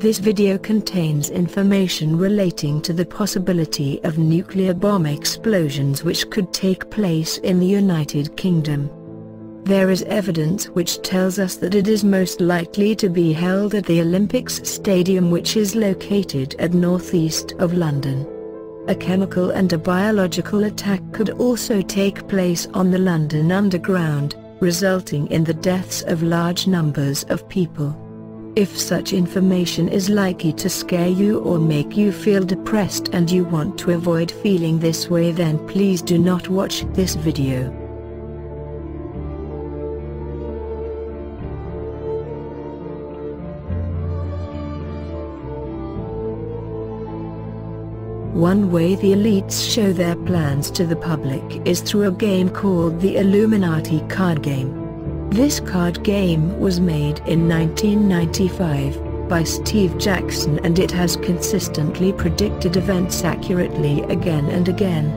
This video contains information relating to the possibility of nuclear bomb explosions which could take place in the United Kingdom. There is evidence which tells us that it is most likely to be held at the Olympics Stadium, which is located at northeast of London. A chemical and a biological attack could also take place on the London Underground, resulting in the deaths of large numbers of people. If such information is likely to scare you or make you feel depressed and you want to avoid feeling this way, then please do not watch this video. One way the elites show their plans to the public is through a game called the Illuminati card game. This card game was made in 1995 by Steve Jackson, and it has consistently predicted events accurately again and again.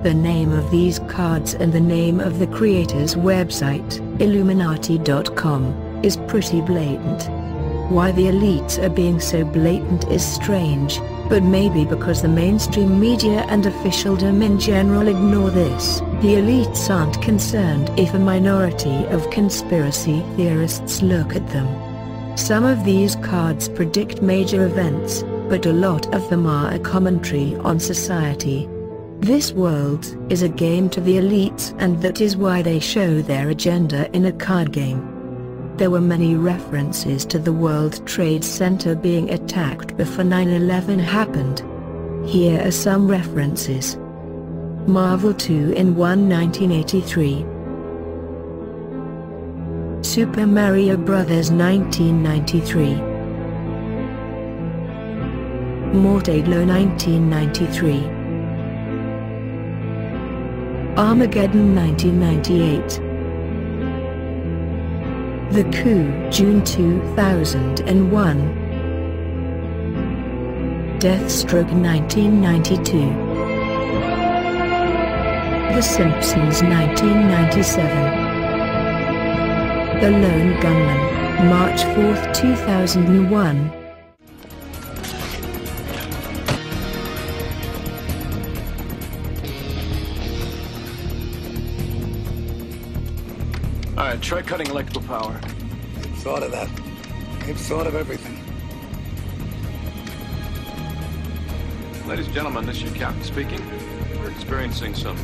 The name of these cards and the name of the creator's website, Illuminati.com, is pretty blatant. Why the elites are being so blatant is strange, but maybe because the mainstream media and officialdom in general ignore this. The elites aren't concerned if a minority of conspiracy theorists look at them. Some of these cards predict major events, but a lot of them are a commentary on society. This world is a game to the elites, and that is why they show their agenda in a card game. There were many references to the World Trade Center being attacked before 9/11 happened. Here are some references. Marvel 2-in-1 1983, Super Mario Bros. 1993, Mortadelo 1993, Armageddon 1998, The Coup, June 2001, Deathstroke 1992, The Simpsons 1997, The Lone Gunman, March 4, 2001. Alright, try cutting electrical power. They've thought of that. They've thought of everything. Ladies and gentlemen, this is your captain speaking. We're experiencing some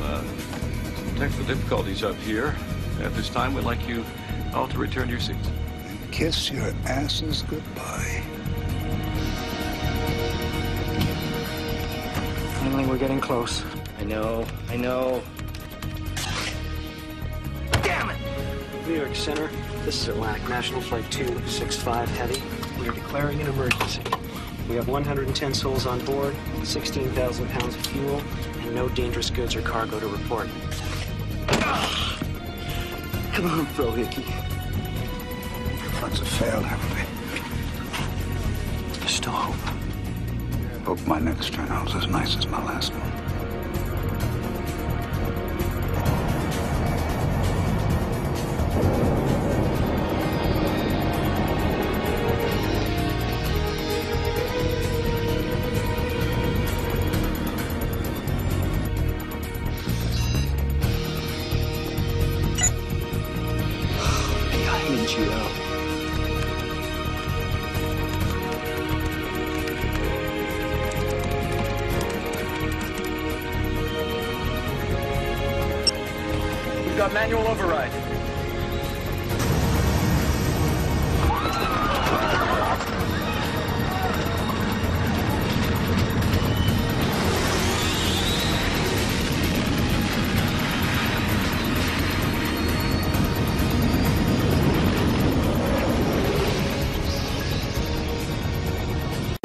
technical difficulties up here. At this time, we'd like you all to return to your seats. And kiss your asses goodbye. Finally, we're getting close. I know. Damn it! New York Center, this is Atlantic National Flight 265 Heavy. We are declaring an emergency. We have 110 souls on board, 16,000 pounds of fuel, and no dangerous goods or cargo to report. Come on, Bro Hickey. Fronts have failed, haven't they? There's still hope. Hope my next turnout's as nice as my last one. We've got manual override.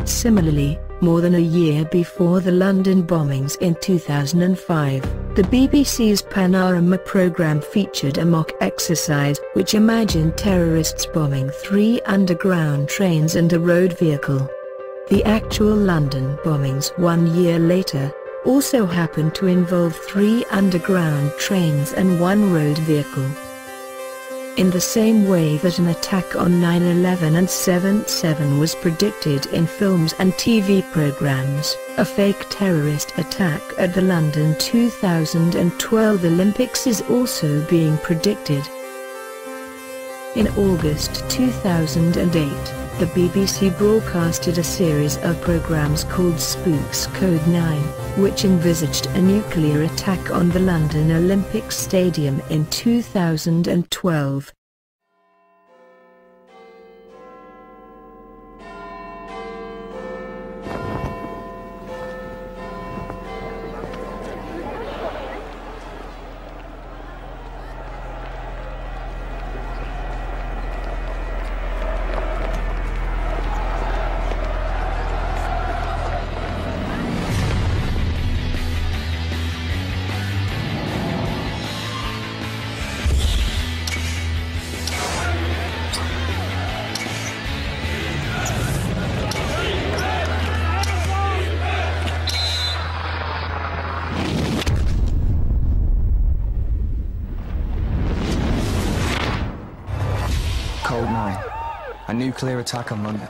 Similarly, more than a year before the London bombings in 2005, the BBC's Panorama programme featured a mock exercise which imagined terrorists bombing 3 underground trains and a road vehicle. The actual London bombings 1 year later also happened to involve 3 underground trains and 1 road vehicle. In the same way that an attack on 9/11 and 7/7 was predicted in films and TV programs, a fake terrorist attack at the London 2012 Olympics is also being predicted. In August 2008, the BBC broadcasted a series of programs called Spooks Code 9, which envisaged a nuclear attack on the London Olympic Stadium in 2012. Code 9. A nuclear attack on London.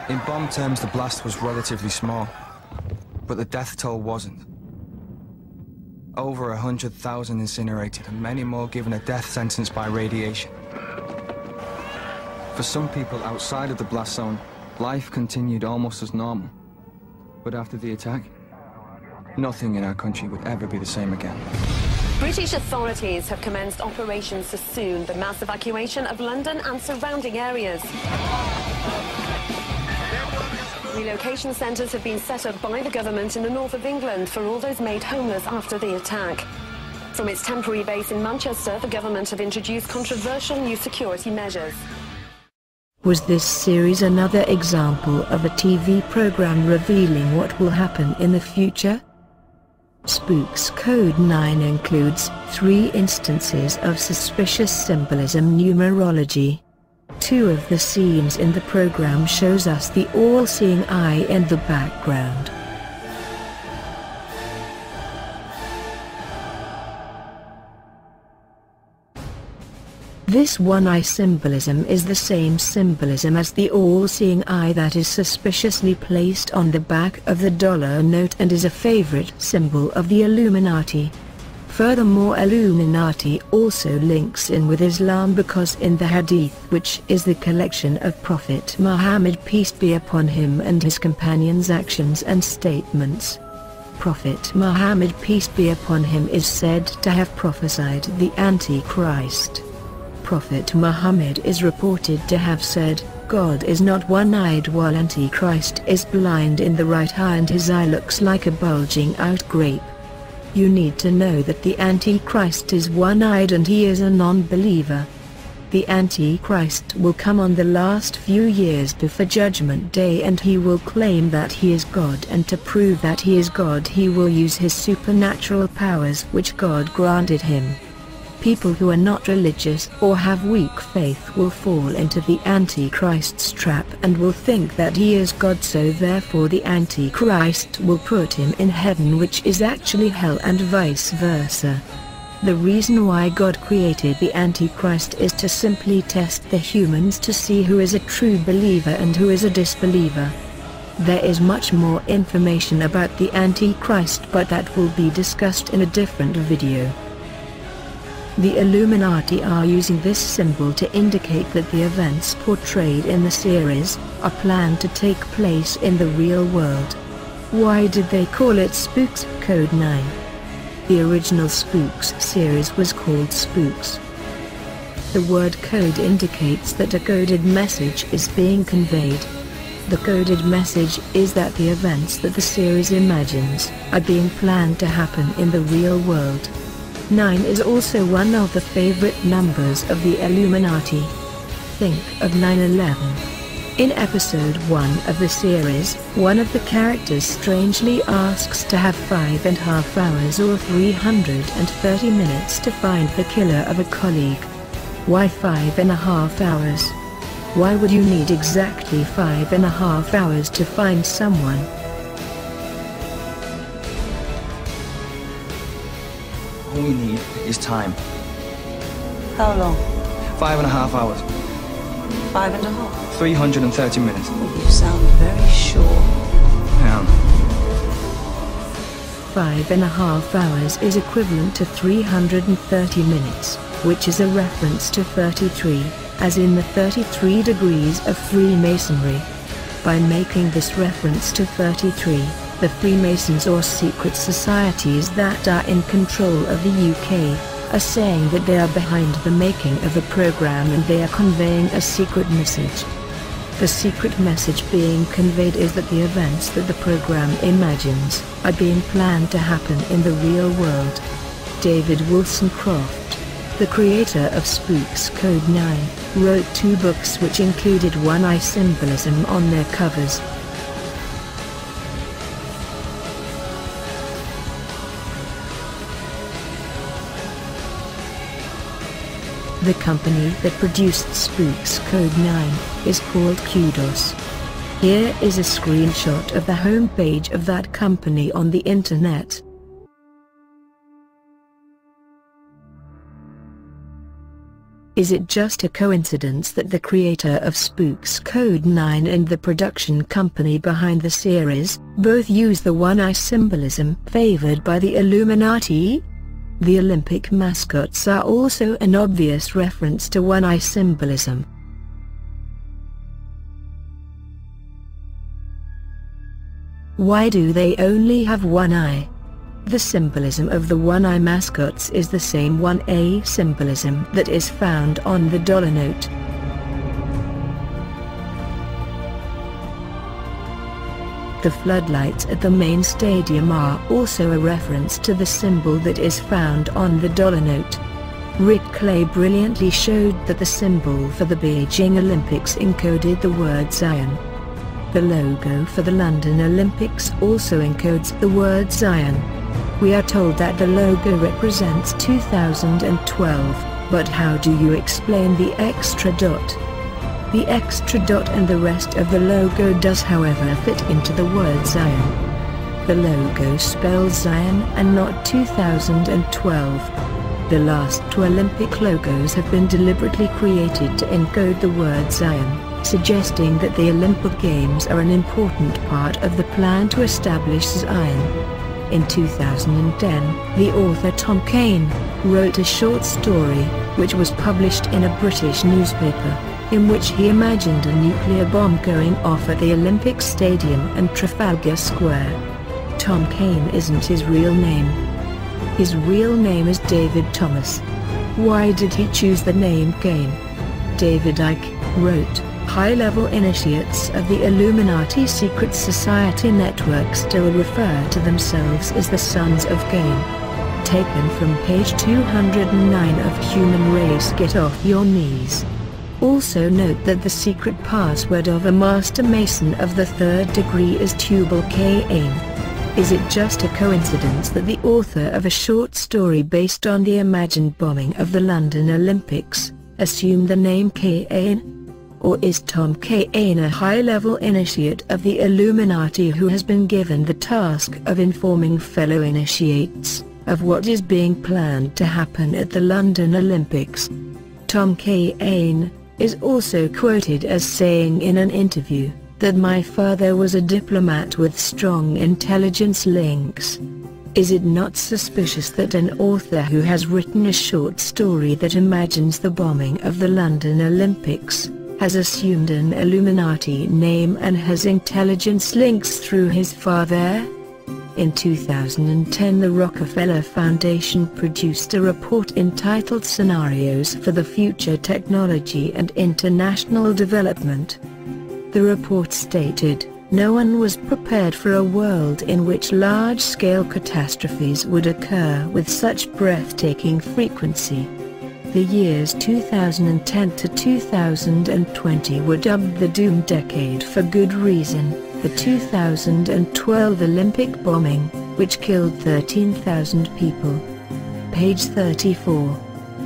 In bomb terms, the blast was relatively small, but the death toll wasn't. Over 100,000 incinerated and many more given a death sentence by radiation. For some people outside of the blast zone, life continued almost as normal. But after the attack, nothing in our country would ever be the same again. British authorities have commenced Operation Sassoon, the mass evacuation of London and surrounding areas. Relocation centres have been set up by the government in the north of England for all those made homeless after the attack. From its temporary base in Manchester, the government have introduced controversial new security measures. Was this series another example of a TV program revealing what will happen in the future? Spooks Code 9 includes 3 instances of suspicious symbolism numerology. 2 of the scenes in the program shows us the all-seeing eye in the background. This one-eye symbolism is the same symbolism as the all-seeing eye that is suspiciously placed on the back of the dollar note and is a favorite symbol of the Illuminati. Furthermore, Illuminati also links in with Islam because in the Hadith, which is the collection of Prophet Muhammad peace be upon him and his companions' actions and statements, Prophet Muhammad peace be upon him is said to have prophesied the Antichrist. Prophet Muhammad is reported to have said, God is not one-eyed while Antichrist is blind in the right eye and his eye looks like a bulging out grape. You need to know that the Antichrist is one-eyed and he is a non-believer. The Antichrist will come on the last few years before Judgment Day and he will claim that he is God, and to prove that he is God he will use his supernatural powers which God granted him. People who are not religious or have weak faith will fall into the Antichrist's trap and will think that he is God, so therefore the Antichrist will put him in heaven, which is actually hell, and vice versa. The reason why God created the Antichrist is to simply test the humans to see who is a true believer and who is a disbeliever. There is much more information about the Antichrist, but that will be discussed in a different video. The Illuminati are using this symbol to indicate that the events portrayed in the series are planned to take place in the real world. Why did they call it Spooks Code 9? The original Spooks series was called Spooks. The word code indicates that a coded message is being conveyed. The coded message is that the events that the series imagines are being planned to happen in the real world. 9 is also one of the favorite numbers of the Illuminati. Think of 9/11. In episode 1 of the series, one of the characters strangely asks to have 5.5 hours or 330 minutes to find the killer of a colleague. Why 5.5 hours? Why would you need exactly 5.5 hours to find someone? All we need is time. How long? 5.5 hours. 5.5? 330 minutes. You sound very sure. I am. 5.5 hours is equivalent to 330 minutes, which is a reference to 33, as in the 33 degrees of Freemasonry. By making this reference to 33, the Freemasons or secret societies that are in control of the UK, are saying that they are behind the making of the program and they are conveying a secret message. The secret message being conveyed is that the events that the program imagines are being planned to happen in the real world. David Wilson Croft, the creator of Spooks Code 9, wrote 2 books which included one-eye symbolism on their covers. The company that produced Spooks Code 9 is called Kudos. Here is a screenshot of the homepage of that company on the internet. Is it just a coincidence that the creator of Spooks Code 9 and the production company behind the series both use the one-eye symbolism favored by the Illuminati? The Olympic mascots are also an obvious reference to one-eye symbolism. Why do they only have one eye? The symbolism of the one-eye mascots is the same one-eye symbolism that is found on the dollar note. The floodlights at the main stadium are also a reference to the symbol that is found on the dollar note. Rick Clay brilliantly showed that the symbol for the Beijing Olympics encoded the word Zion. The logo for the London Olympics also encodes the word Zion. We are told that the logo represents 2012, but how do you explain the extra dot? The extra dot and the rest of the logo does however fit into the word Zion. The logo spells Zion and not 2012. The last 2 Olympic logos have been deliberately created to encode the word Zion, suggesting that the Olympic Games are an important part of the plan to establish Zion. In 2010, the author Tom Kane wrote a short story, which was published in a British newspaper, in which he imagined a nuclear bomb going off at the Olympic Stadium and Trafalgar Square. Tom Kane isn't his real name. His real name is David Thomas. Why did he choose the name Kane? David Icke wrote, "High-level initiates of the Illuminati secret society network still refer to themselves as the Sons of Cain." Taken from page 209 of Human Race Get Off Your Knees. Also note that the secret password of a Master Mason of the 3rd degree is Tubal Cain. Is it just a coincidence that the author of a short story based on the imagined bombing of the London Olympics assumed the name Cain? Or is Tom Cain a high-level initiate of the Illuminati who has been given the task of informing fellow initiates of what is being planned to happen at the London Olympics? Tom Cain is also quoted as saying in an interview that my father was a diplomat with strong intelligence links. Is it not suspicious that an author who has written a short story that imagines the bombing of the London Olympics has assumed an Illuminati name and has intelligence links through his father? In 2010, the Rockefeller Foundation produced a report entitled Scenarios for the Future Technology and International Development. The report stated, no one was prepared for a world in which large-scale catastrophes would occur with such breathtaking frequency. The years 2010 to 2020 were dubbed the Doom Decade for good reason. The 2012 Olympic bombing, which killed 13,000 people. Page 34.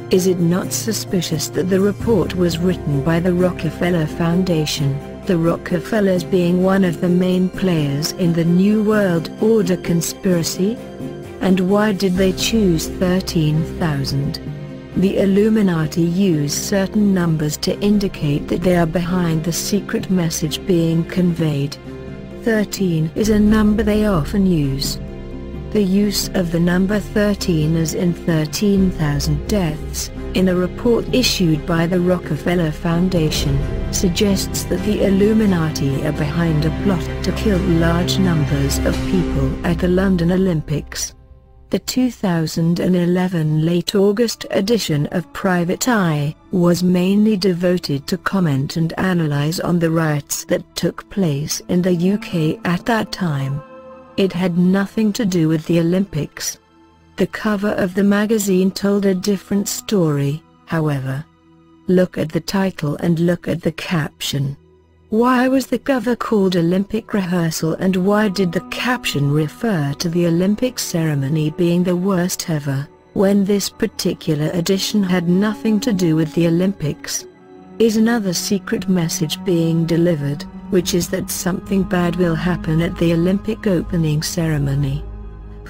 Is it not suspicious that the report was written by the Rockefeller Foundation, the Rockefellers being one of the main players in the New World Order conspiracy? And why did they choose 13,000? The Illuminati use certain numbers to indicate that they are behind the secret message being conveyed. 13 is a number they often use. The use of the number 13 as in 13,000 deaths, in a report issued by the Rockefeller Foundation, suggests that the Illuminati are behind a plot to kill large numbers of people at the London Olympics. The 2011 late August edition of Private Eye was mainly devoted to comment and analyze on the riots that took place in the UK at that time. It had nothing to do with the Olympics. The cover of the magazine told a different story, however. Look at the title and look at the caption. Why was the cover called Olympic Rehearsal, and why did the caption refer to the Olympic ceremony being the worst ever, when this particular edition had nothing to do with the Olympics? Is another secret message being delivered, which is that something bad will happen at the Olympic opening ceremony?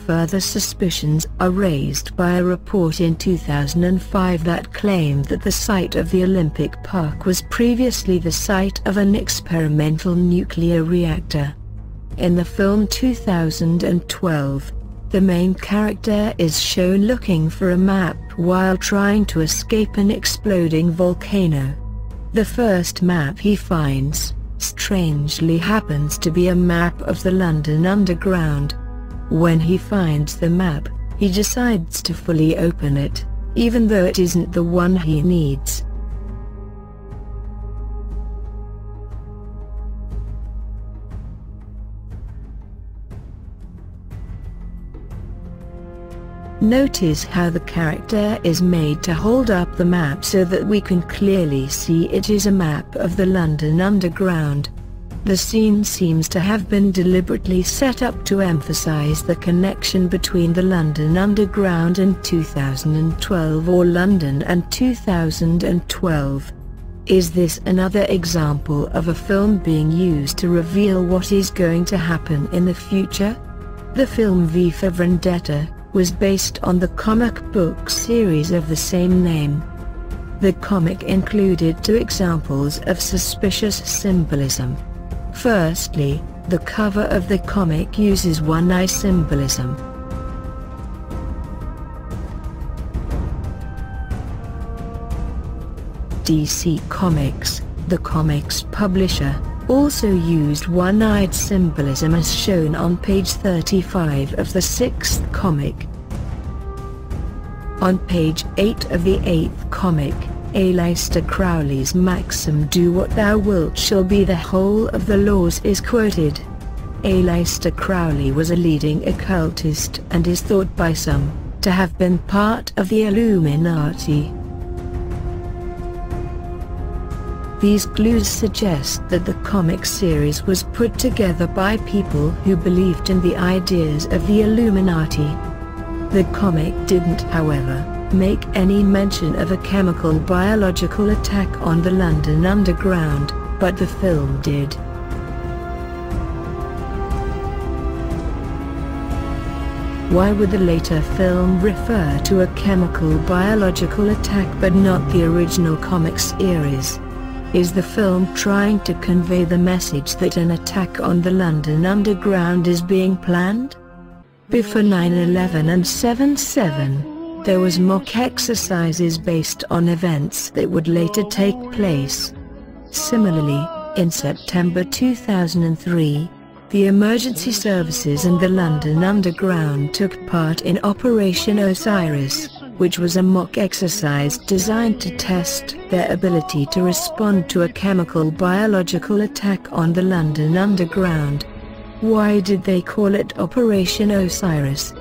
Further suspicions are raised by a report in 2005 that claimed that the site of the Olympic Park was previously the site of an experimental nuclear reactor. In the film 2012, the main character is shown looking for a map while trying to escape an exploding volcano. The first map he finds, strangely happens to be a map of the London Underground. When he finds the map, he decides to fully open it, even though it isn't the one he needs. Notice how the character is made to hold up the map so that we can clearly see it is a map of the London Underground. The scene seems to have been deliberately set up to emphasize the connection between the London Underground and 2012, or London and 2012. Is this another example of a film being used to reveal what is going to happen in the future? The film V for Vendetta was based on the comic book series of the same name. The comic included two examples of suspicious symbolism. Firstly, the cover of the comic uses one-eye symbolism. DC Comics, the comics publisher, also used one-eyed symbolism as shown on page 35 of the 6th comic. On page 8 of the 8th comic, Aleister Crowley's maxim "Do what thou wilt shall be the whole of the laws" is quoted. Aleister Crowley was a leading occultist and is thought by some to have been part of the Illuminati. These clues suggest that the comic series was put together by people who believed in the ideas of the Illuminati. The comic didn't, however, make any mention of a chemical biological attack on the London Underground, but the film did. Why would the later film refer to a chemical biological attack but not the original comic series? Is the film trying to convey the message that an attack on the London Underground is being planned? Before 9/11 and 7/7, there was mock exercises based on events that would later take place. Similarly, in September 2003, the emergency services and the London Underground took part in Operation Osiris, which was a mock exercise designed to test their ability to respond to a chemical biological attack on the London Underground. Why did they call it Operation Osiris?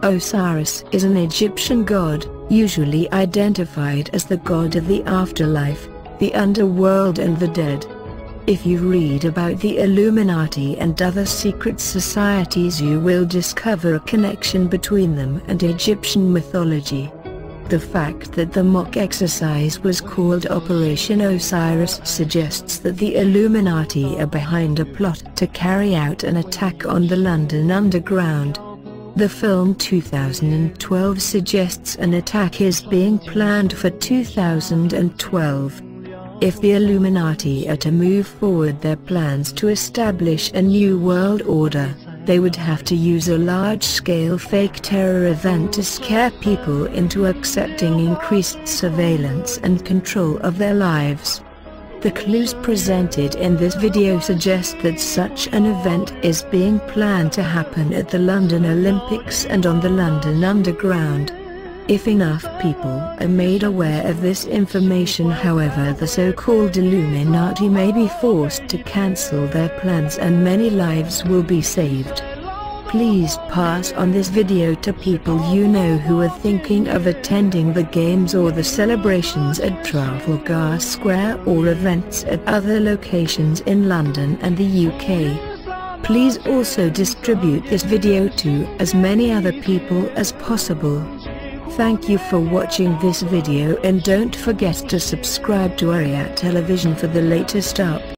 Osiris is an Egyptian god, usually identified as the god of the afterlife, the underworld and the dead. If you read about the Illuminati and other secret societies, you will discover a connection between them and Egyptian mythology. The fact that the mock exercise was called Operation Osiris suggests that the Illuminati are behind a plot to carry out an attack on the London Underground. The film 2012 suggests an attack is being planned for 2012. If the Illuminati are to move forward their plans to establish a new world order, they would have to use a large-scale fake terror event to scare people into accepting increased surveillance and control of their lives. The clues presented in this video suggest that such an event is being planned to happen at the London Olympics and on the London Underground. If enough people are made aware of this information, however, the so-called Illuminati may be forced to cancel their plans and many lives will be saved. Please pass on this video to people you know who are thinking of attending the games or the celebrations at Trafalgar Square or events at other locations in London and the UK. Please also distribute this video to as many other people as possible. Thank you for watching this video and don't forget to subscribe to Olympiade Television for the latest updates.